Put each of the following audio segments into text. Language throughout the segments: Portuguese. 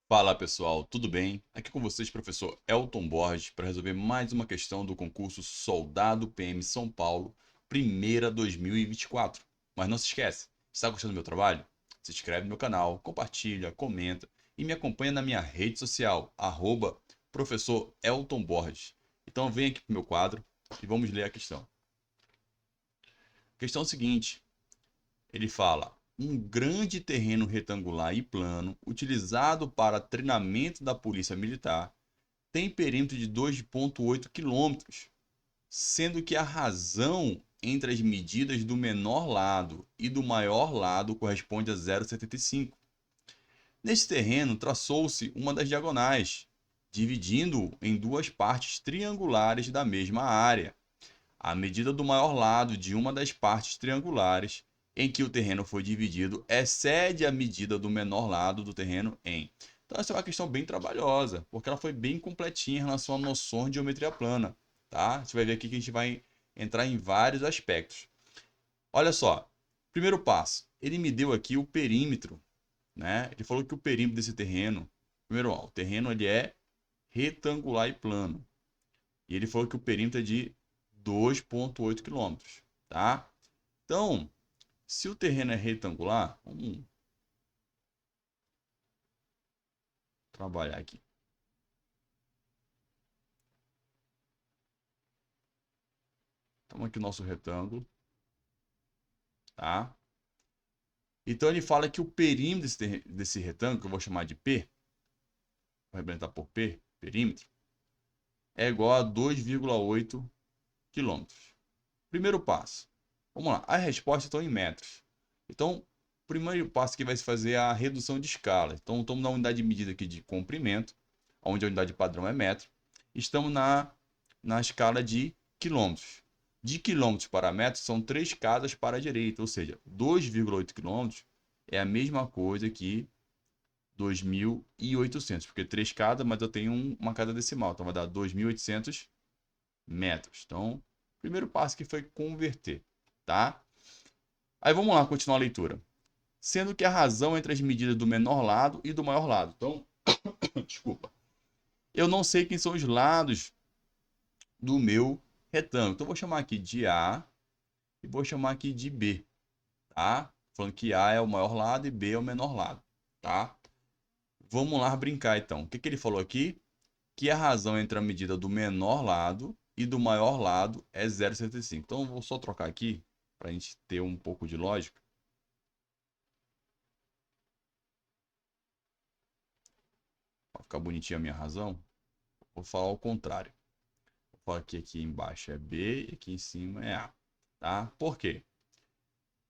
Fala pessoal, tudo bem? Aqui com vocês, professor Elton Borges, para resolver mais uma questão do concurso Soldado PM São Paulo, primeira 2024. Mas não se esquece, está gostando do meu trabalho? Se inscreve no meu canal, compartilha, comenta e me acompanha na minha rede social, professor Elton Borges. Então vem aqui para o meu quadro e vamos ler a questão. Questão seguinte, ele fala: um grande terreno retangular e plano, utilizado para treinamento da Polícia Militar, tem perímetro de 2,8 quilômetros, sendo que a razão entre as medidas do menor lado e do maior lado corresponde a 0,75. Neste terreno, traçou-se uma das diagonais, dividindo-o em duas partes triangulares da mesma área. A medida do maior lado de uma das partes triangulares em que o terreno foi dividido excede a medida do menor lado do terreno em. Então, essa é uma questão bem trabalhosa, porque ela foi bem completinha em relação a noções de geometria plana. Tá? Você vai ver aqui que a gente vai entrar em vários aspectos. Olha só, primeiro passo, ele me deu aqui o perímetro. Né? Ele falou que o perímetro desse terreno, primeiro, ó, o terreno ele é retangular e plano. E ele falou que o perímetro é de 2,8 quilômetros, tá? Então, se o terreno é retangular, vamos trabalhar aqui. Estamos aqui no nosso retângulo, tá? Então ele fala que o perímetro desse retângulo, que eu vou chamar de P, vou representar por P, perímetro, é igual a 2,8 quilômetros. Primeiro passo. Vamos lá, as respostas estão em metros. Então, o primeiro passo que vai se fazer é a redução de escala. Então, estamos na unidade de medida aqui de comprimento, onde a unidade padrão é metro. Estamos na escala de quilômetros. De quilômetros para metros são 3 casas para a direita, ou seja, 2,8 quilômetros é a mesma coisa que 2.800, porque 3 casas, mas eu tenho uma casa decimal, então vai dar 2.800 metros. Então, primeiro passo que foi converter, tá? Aí vamos lá, continuar a leitura. Sendo que a razão entre as medidas do menor lado e do maior lado. Então, desculpa. Eu não sei quem são os lados do meu retângulo. Então, eu vou chamar aqui de A e vou chamar aqui de B, tá? Falando que A é o maior lado e B é o menor lado, tá? Vamos lá brincar então. O que que ele falou aqui? Que a razão entre a medida do menor lado e do maior lado é 0,75. Então, eu vou só trocar aqui para a gente ter um pouco de lógica. Para ficar bonitinha a minha razão, vou falar ao contrário. Vou falar que aqui embaixo é B e aqui em cima é A. Tá? Por quê?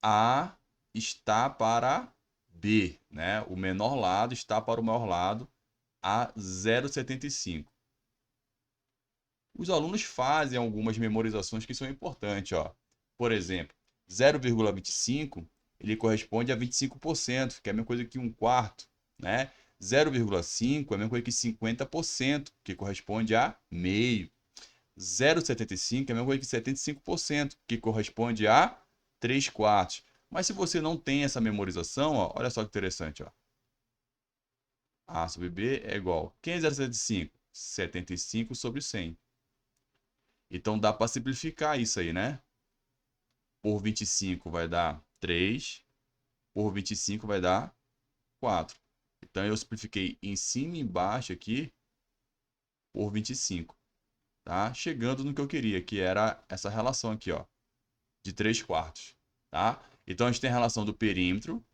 A está para B, né? O menor lado está para o maior lado a 0,75. Os alunos fazem algumas memorizações que são importantes, ó. Por exemplo, 0,25 ele corresponde a 25%, que é a mesma coisa que um quarto, né? 0,5 é a mesma coisa que 50%, que corresponde a meio. 0,75 é a mesma coisa que 75%, que corresponde a 3 quartos. Mas se você não tem essa memorização, ó, olha só que interessante, ó. A sobre B é igual. Quem é 0,75? 75 sobre 100. Então dá para simplificar isso aí, né? Por 25 vai dar 3, por 25 vai dar 4. Então eu simplifiquei em cima e embaixo aqui por 25, tá? Chegando no que eu queria, que era essa relação aqui, ó, de 3 quartos, tá? Então a gente tem a relação do perímetro,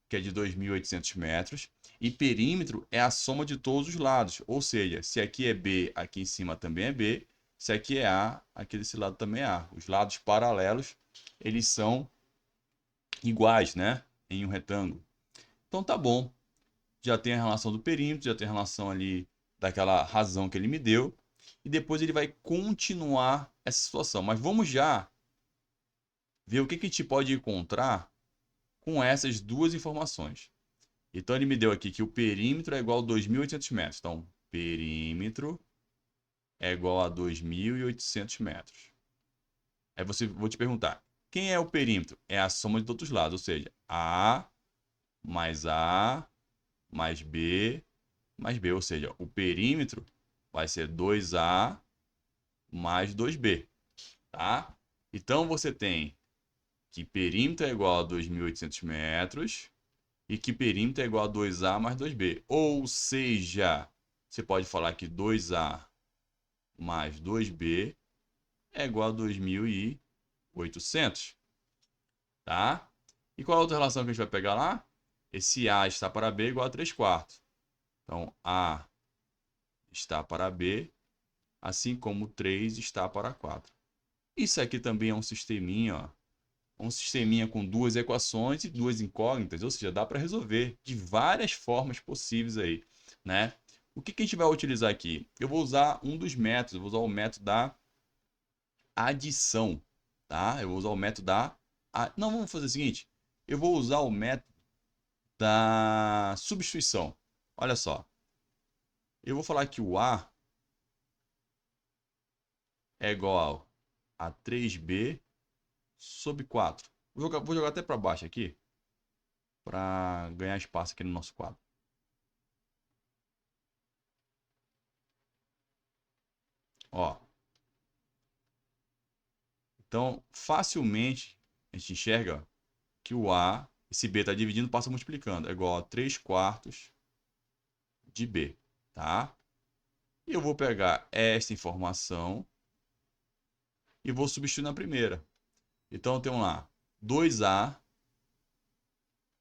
que é de 2.800 metros, e perímetro é a soma de todos os lados, ou seja, se aqui é B, aqui em cima também é B, se aqui é A, aqui desse lado também é A. Os lados paralelos, eles são iguais, né? Em um retângulo. Então tá bom. Já tem a relação do perímetro, já tem a relação ali daquela razão que ele me deu. E depois ele vai continuar essa situação. Mas vamos já ver o que, que a gente pode encontrar com essas duas informações. Então ele me deu aqui que o perímetro é igual a 2.800 metros. Então, perímetro é igual a 2.800 metros. Aí vou te perguntar, quem é o perímetro? É a soma de todos os lados, ou seja, A mais B mais B, ou seja, o perímetro vai ser 2A mais 2B, tá? Então, você tem que perímetro é igual a 2.800 metros e que perímetro é igual a 2A mais 2B. Ou seja, você pode falar que 2A mais 2B é igual a 2.800, tá? E qual é a outra relação que a gente vai pegar lá? Esse A está para B igual a 3 quartos. Então, A está para B, assim como 3 está para 4. Isso aqui também é um sisteminha, ó. Um sisteminha com duas equações e duas incógnitas, ou seja, dá para resolver de várias formas possíveis aí, né? O que a gente vai utilizar aqui? Eu vou usar um dos métodos, eu vou usar o método da adição, tá? Eu vou usar o método da... Não, vamos fazer o seguinte, eu vou usar o método da substituição. Olha só, eu vou falar que o A é igual a 3B sobre 4. Vou jogar até para baixo aqui, para ganhar espaço aqui no nosso quadro. Ó, então, facilmente a gente enxerga que o A, esse B está dividindo, passa multiplicando. É igual a 3 quartos de B, tá? E eu vou pegar esta informação e vou substituir na primeira. Então, eu tenho lá 2A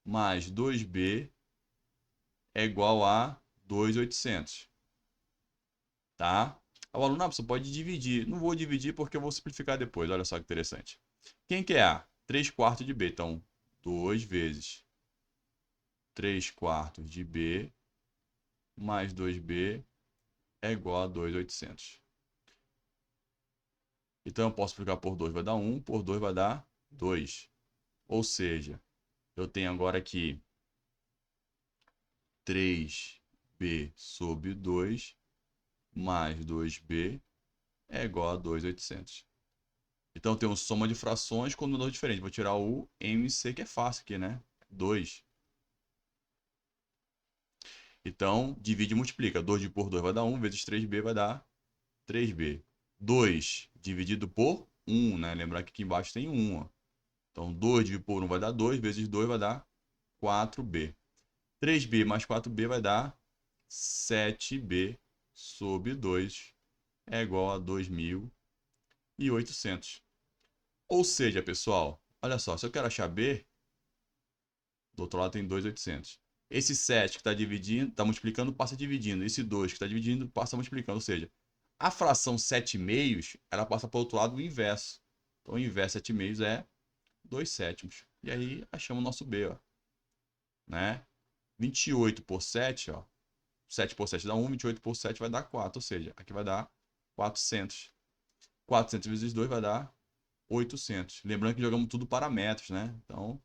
mais 2B é igual a 2.800, tá? O aluno, você pode dividir. Não vou dividir porque eu vou simplificar depois. Olha só que interessante. Quem que é A? 3 quartos de B. Então, 2 vezes 3 quartos de B mais 2B é igual a 2.800. Então, eu posso multiplicar por 2 vai dar 1, por 2 vai dar 2. Ou seja, eu tenho agora aqui 3B sobre 2 mais 2B é igual a 2.800. Então, eu tenho soma de frações com número diferente. Vou tirar o MC, que é fácil aqui, né? 2. Então, divide e multiplica. 2 por 2 vai dar 1, vezes 3B vai dar 3B. 2 dividido por 1, né? Lembrar que aqui embaixo tem 1, ó. Então, 2 dividido por 1 vai dar 2, vezes 2 vai dar 4B. 3B mais 4B vai dar 7B sobre 2 é igual a 2.800. Ou seja, pessoal, olha só, se eu quero achar B, do outro lado tem 2.800. Esse 7 que está dividindo, está multiplicando, passa dividindo. Esse 2 que está dividindo, passa multiplicando. Ou seja, a fração 7 meios, ela passa para o outro lado o inverso. Então, o inverso 7 meios é 2 sétimos. E aí, achamos o nosso B, ó. Né? 28 por 7, ó. 7 por 7 dá 1, 28 por 7 vai dar 4. Ou seja, aqui vai dar 400. 400 vezes 2 vai dar 800. Lembrando que jogamos tudo para metros, né? Então,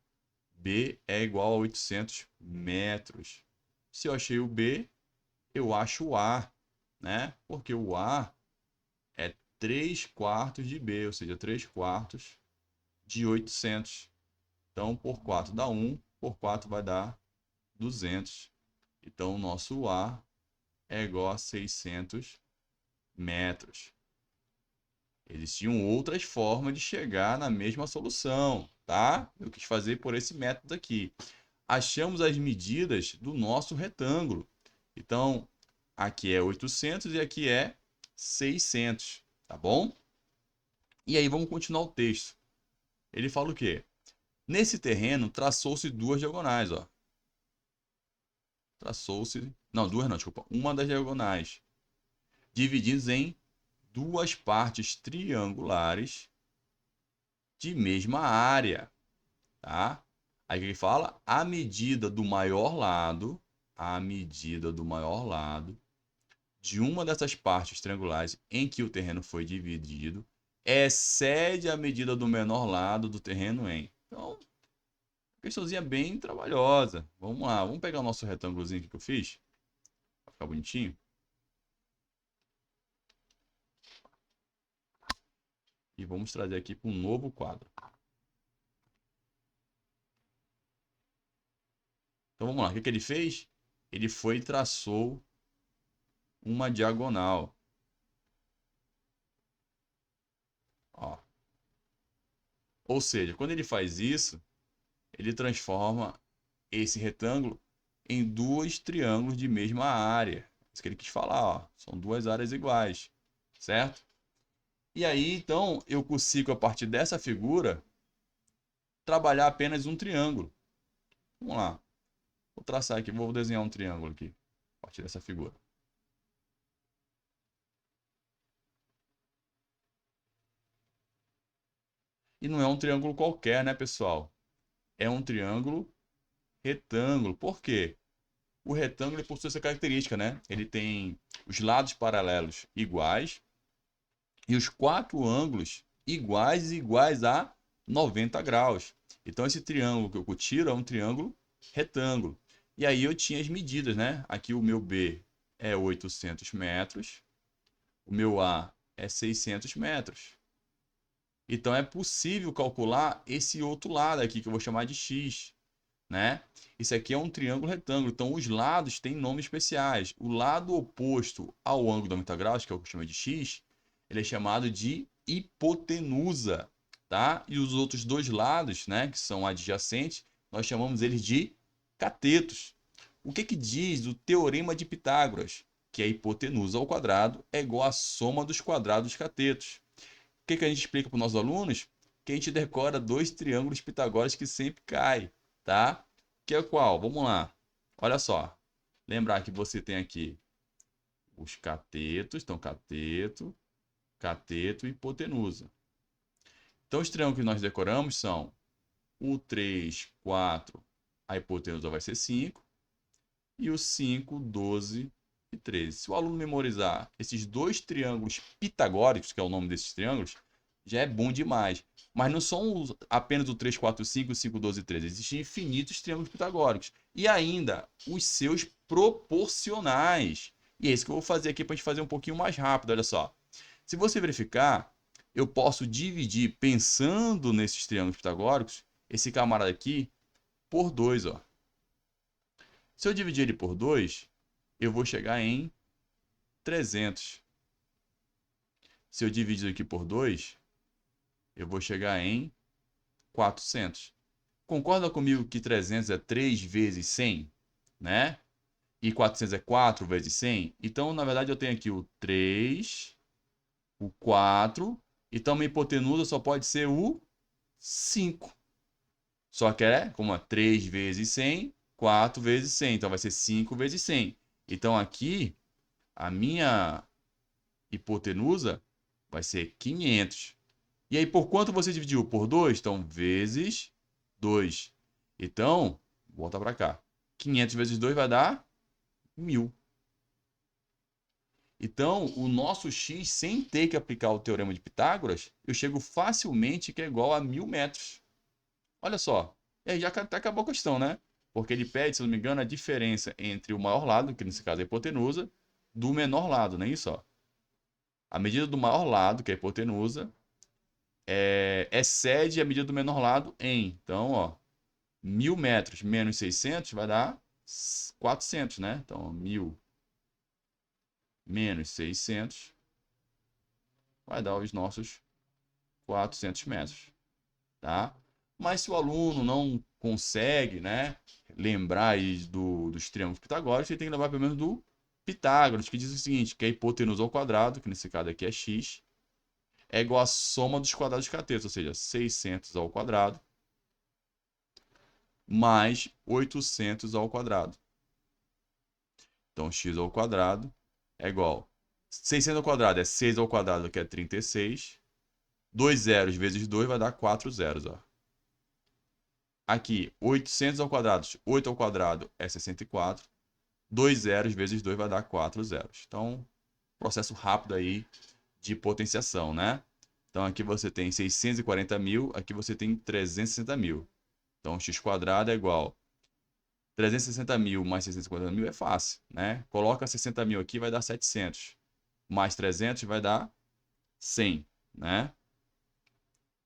B é igual a 800 metros. Se eu achei o B, eu acho o A, né? Porque o A é 3 quartos de B, ou seja, 3 quartos de 800. Então, por 4 dá 1, por 4 vai dar 200. Então, o nosso A é igual a 600 metros. Existiam outras formas de chegar na mesma solução, tá? Eu quis fazer por esse método aqui. Achamos as medidas do nosso retângulo. Então, aqui é 800 e aqui é 600, tá bom? E aí vamos continuar o texto. Ele fala o quê? Nesse terreno traçou-se duas diagonais, ó. Traçou-se, não, duas não, desculpa, uma das diagonais, divididas em duas partes triangulares de mesma área, tá? Aí o que ele fala? A medida do maior lado de uma dessas partes triangulares em que o terreno foi dividido excede a medida do menor lado do terreno em. Então, questãozinha bem trabalhosa. Vamos lá, vamos pegar o nosso retângulozinho que eu fiz, para ficar bonitinho. E vamos trazer aqui para um novo quadro. Então vamos lá, o que ele fez? Ele foi e traçou uma diagonal. Ó. Ou seja, quando ele faz isso, ele transforma esse retângulo em dois triângulos de mesma área. Isso que ele quis falar, ó. São duas áreas iguais, certo? E aí, então, eu consigo, a partir dessa figura, trabalhar apenas um triângulo. Vamos lá. Vou traçar aqui, vou desenhar um triângulo aqui, a partir dessa figura. E não é um triângulo qualquer, né, pessoal? É um triângulo retângulo. Por quê? O retângulo possui essa característica, né? Ele tem os lados paralelos iguais e os quatro ângulos iguais a 90 graus. Então, esse triângulo que eu tiro é um triângulo retângulo. E aí eu tinha as medidas, né? Aqui o meu B é 800 metros, o meu A é 600 metros. Então, é possível calcular esse outro lado aqui, que eu vou chamar de X, né? Isso aqui é um triângulo retângulo, então os lados têm nomes especiais. O lado oposto ao ângulo de 90 graus, que é o que eu chamo de X, ele é chamado de hipotenusa, tá? E os outros dois lados, né, que são adjacentes, nós chamamos eles de catetos. O que que diz o teorema de Pitágoras? Que a hipotenusa ao quadrado é igual à soma dos quadrados dos catetos. O que que a gente explica para os nossos alunos? Que a gente decora dois triângulos pitagóricos que sempre caem, tá? Que é qual? Vamos lá. Olha só. Lembrar que você tem aqui os catetos, então cateto, cateto e hipotenusa. Então os triângulos que nós decoramos são o 3, 4, a hipotenusa vai ser 5, e o 5, 12 e 13. Se o aluno memorizar esses dois triângulos pitagóricos, que é o nome desses triângulos, já é bom demais. Mas não são apenas o 3, 4, 5, 5, 12 e 13. Existem infinitos triângulos pitagóricos. E ainda os seus proporcionais. E é isso que eu vou fazer aqui para a gente fazer um pouquinho mais rápido. Olha só. Se você verificar, eu posso dividir, pensando nesses triângulos pitagóricos, esse camarada aqui por 2. Ó. Se eu dividir ele por 2, eu vou chegar em 300. Se eu dividir aqui por 2, eu vou chegar em 400. Concorda comigo que 300 é 3 vezes 100, né? E 400 é 4 vezes 100? Então, na verdade, eu tenho aqui o 3, o 4, então minha hipotenusa só pode ser o 5. Só que é como é 3 vezes 100, 4 vezes 100. Então, vai ser 5 vezes 100. Então, aqui, a minha hipotenusa vai ser 500. E aí, por quanto você dividiu? Por 2? Então, vezes 2. Então, volta para cá. 500 vezes 2 vai dar 1.000. Então, o nosso x, sem ter que aplicar o teorema de Pitágoras, eu chego facilmente que é igual a 1.000 metros. Olha só. E aí já até acabou a questão, né? Porque ele pede, se não me engano, a diferença entre o maior lado, que nesse caso é a hipotenusa, do menor lado, não é isso? Ó? A medida do maior lado, que é a hipotenusa, excede a medida do menor lado em. Então, ó, 1.000 metros menos 600 vai dar 400, né? Então, 1.000 menos 600 vai dar os nossos 400 metros, tá? Mas se o aluno não consegue, né, lembrar aí dos triângulos pitagóricos, ele tem que lembrar pelo menos do Pitágoras, que diz o seguinte, que a hipotenusa ao quadrado, que nesse caso aqui é x, é igual à soma dos quadrados de catetos, ou seja, 600 ao quadrado mais 800 ao quadrado. Então, x ao quadrado é igual. 600 ao quadrado é 6 ao quadrado, que é 36. 2 zeros vezes 2 vai dar 4 zeros. Ó. Aqui, 800 ao quadrado, 8 ao quadrado é 64. 2 zeros vezes 2 vai dar 4 zeros. Então, processo rápido aí de potenciação, né? Então, aqui você tem 640 mil, aqui você tem 360 mil. Então, x quadrado é igual 360 mil mais 640 mil é fácil, né? Coloca 60 mil aqui, vai dar 700. Mais 300 vai dar 100, né?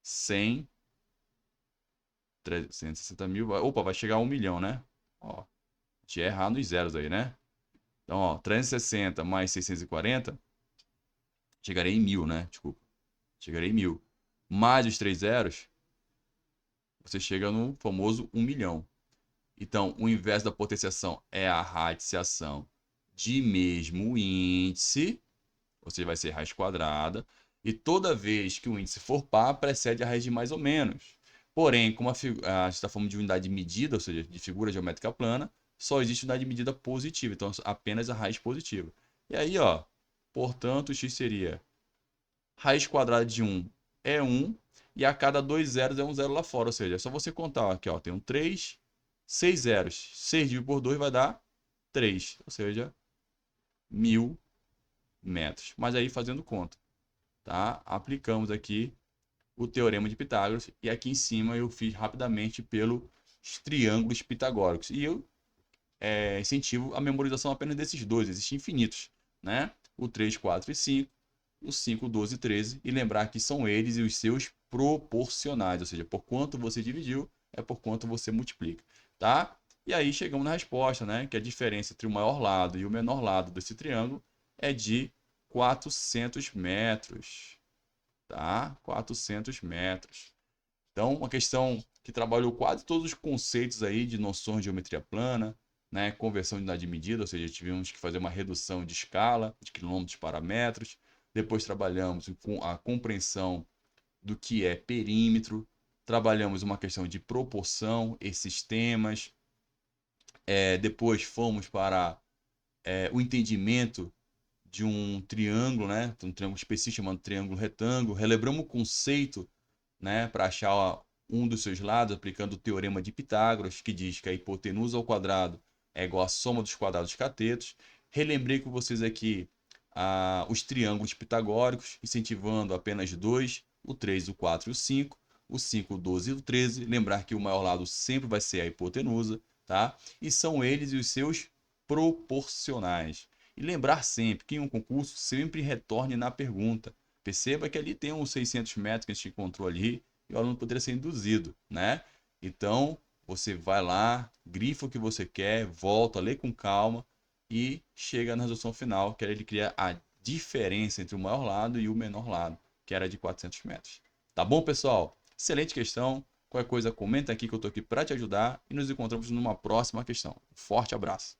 100, 360 mil, opa, vai chegar a 1 milhão, né? Ó, de errar nos zeros aí, né? Então, ó, 360 mais 640, chegarei em 1000, né? Desculpa. Chegarei em 1000. Mais os 3 zeros, você chega no famoso 1 milhão. Então, o inverso da potenciação é a radiciação de mesmo índice, ou seja, vai ser raiz quadrada, e toda vez que o índice for par, precede a raiz de mais ou menos. Porém, como a gente está falando de unidade de medida, ou seja, de figura geométrica plana, só existe unidade de medida positiva, então apenas a raiz positiva. E aí, ó, portanto, x seria raiz quadrada de 1 é 1, e a cada 2 zeros é um zero lá fora, ou seja, é só você contar, ó, aqui, ó, tem um 3, 6 zeros, 6 dividido por 2 vai dar 3, ou seja, 1000 metros. Mas aí fazendo conta, tá? Aplicamos aqui o teorema de Pitágoras e aqui em cima eu fiz rapidamente pelos triângulos pitagóricos. E eu incentivo a memorização apenas desses dois, existem infinitos, né? O 3, 4 e 5, o 5, 12 e 13, e lembrar que são eles e os seus proporcionais, ou seja, por quanto você dividiu, é por quanto você multiplica, tá? E aí chegamos na resposta, né? Que a diferença entre o maior lado e o menor lado desse triângulo é de 400 metros, tá? 400 metros. Então, uma questão que trabalhou quase todos os conceitos aí de noções de geometria plana, né? Conversão de unidade de medida, ou seja, tivemos que fazer uma redução de escala, de quilômetros para metros. Depois trabalhamos com a compreensão do que é perímetro. Trabalhamos uma questão de proporção e sistemas. Depois fomos para o entendimento de um triângulo, né? Um triângulo específico chamado triângulo retângulo. Relembramos o conceito, né? Para achar um dos seus lados, aplicando o teorema de Pitágoras, que diz que a hipotenusa ao quadrado é igual à soma dos quadrados catetos. Relembrei com vocês aqui os triângulos pitagóricos, incentivando apenas dois, o 3, o 4 e o 5. O 5, o 12 e o 13. Lembrar que o maior lado sempre vai ser a hipotenusa, tá? E são eles e os seus proporcionais. E lembrar sempre que em um concurso sempre retorne na pergunta. Perceba que ali tem uns 600 metros que a gente encontrou ali e o aluno poderia ser induzido, né? Então, você vai lá, grifa o que você quer, volta, lê com calma e chega na resolução final, que ele cria a diferença entre o maior lado e o menor lado, que era de 400 metros. Tá bom, pessoal? Excelente questão. Qualquer coisa, comenta aqui que eu estou aqui para te ajudar e nos encontramos numa próxima questão. Um forte abraço.